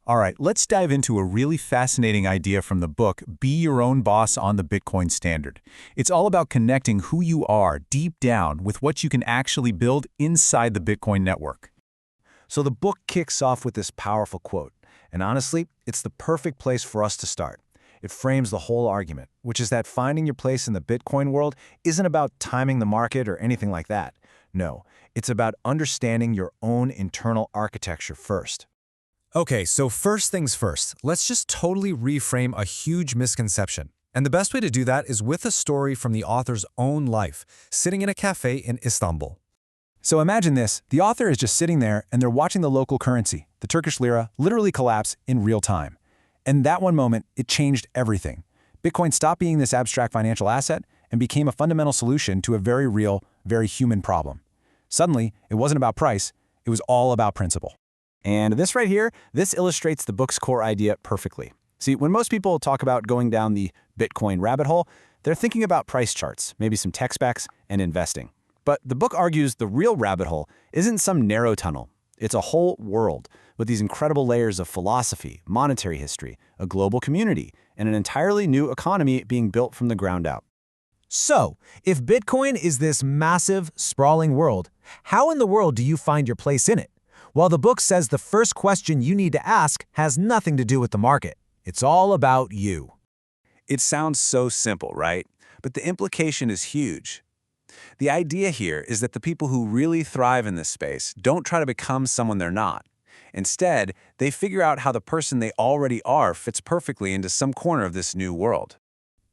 All right, let's dive into a really fascinating idea from the book, Be Your Own Boss on the Bitcoin Standard. It's all about connecting who you are deep down with what you can actually build inside the Bitcoin network. So the book kicks off with this powerful quote, and honestly, it's the perfect place for us to start. It frames the whole argument, which is that finding your place in the Bitcoin world isn't about timing the market or anything like that. No, it's about understanding your own internal architecture first. Okay, so first things first, let's just totally reframe a huge misconception. And the best way to do that is with a story from the author's own life, sitting in a cafe in Istanbul. So imagine this, the author is just sitting there and they're watching the local currency, the Turkish lira, literally collapse in real time. And that one moment, it changed everything. Bitcoin stopped being this abstract financial asset and became a fundamental solution to a very real, very human problem. Suddenly, it wasn't about price, it was all about principle. And this right here, this illustrates the book's core idea perfectly. See, when most people talk about going down the Bitcoin rabbit hole, they're thinking about price charts, maybe some tech specs, and investing. But the book argues the real rabbit hole isn't some narrow tunnel. It's a whole world with these incredible layers of philosophy, monetary history, a global community, and an entirely new economy being built from the ground up. So, if Bitcoin is this massive, sprawling world, how in the world do you find your place in it? Well, the book says the first question you need to ask has nothing to do with the market. It's all about you. It sounds so simple, right? But the implication is huge. The idea here is that the people who really thrive in this space don't try to become someone they're not. Instead, they figure out how the person they already are fits perfectly into some corner of this new world.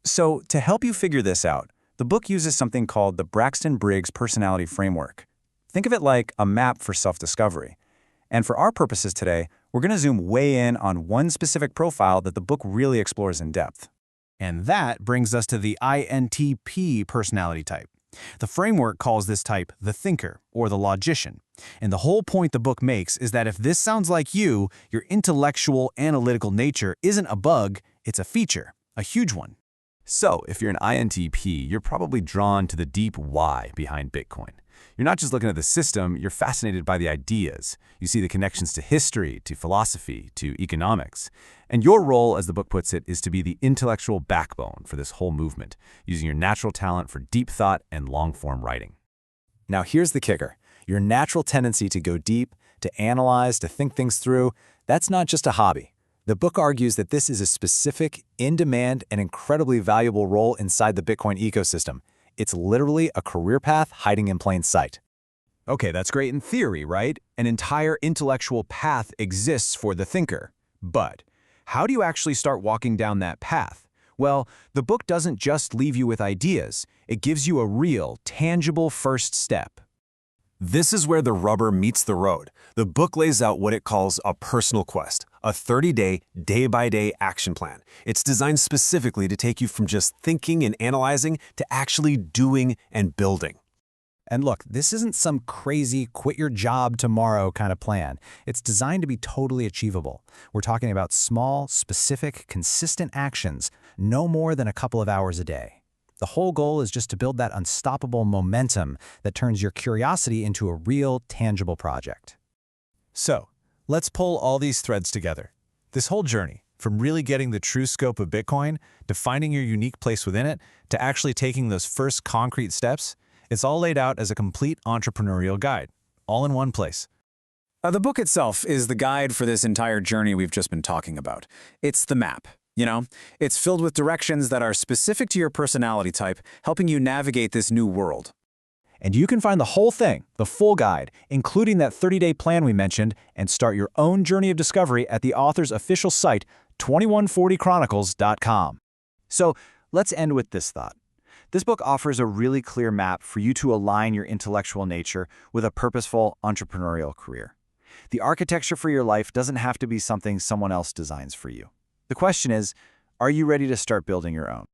So, to help you figure this out, the book uses something called the Braxton-Briggs personality framework. Think of it like a map for self-discovery. And for our purposes today, we're going to zoom way in on one specific profile that the book really explores in depth. And that brings us to the INTP personality type. The framework calls this type the thinker or the logician. And the whole point the book makes is that if this sounds like you, your intellectual, analytical nature isn't a bug, it's a feature, a huge one. So, if you're an INTP, you're probably drawn to the deep why behind Bitcoin. You're not just looking at the system, you're fascinated by the ideas. You see the connections to history, to philosophy, to economics. And your role, as the book puts it, is to be the intellectual backbone for this whole movement, using your natural talent for deep thought and long-form writing. Now here's the kicker. Your natural tendency to go deep, to analyze, to think things through, that's not just a hobby. The book argues that this is a specific, in-demand, and incredibly valuable role inside the Bitcoin ecosystem. It's literally a career path hiding in plain sight. Okay, that's great in theory, right? An entire intellectual path exists for the thinker. But how do you actually start walking down that path? Well, the book doesn't just leave you with ideas. It gives you a real, tangible first step. This is where the rubber meets the road. The book lays out what it calls a personal quest, a 30-day, day-by-day action plan. It's designed specifically to take you from just thinking and analyzing to actually doing and building. And look, this isn't some crazy quit your job tomorrow kind of plan. It's designed to be totally achievable. We're talking about small, specific, consistent actions, no more than a couple of hours a day. The whole goal is just to build that unstoppable momentum that turns your curiosity into a real, tangible project. So, let's pull all these threads together. This whole journey, from really getting the true scope of Bitcoin, to finding your unique place within it, to actually taking those first concrete steps, it's all laid out as a complete entrepreneurial guide, all in one place. The book itself is the guide for this entire journey we've just been talking about. It's the map. It's filled with directions that are specific to your personality type, helping you navigate this new world. And you can find the whole thing, the full guide, including that 30-day plan we mentioned, and start your own journey of discovery at the author's official site, 2140chronicles.com. So let's end with this thought. This book offers a really clear map for you to align your intellectual nature with a purposeful entrepreneurial career. The architecture for your life doesn't have to be something someone else designs for you. The question is, are you ready to start building your own?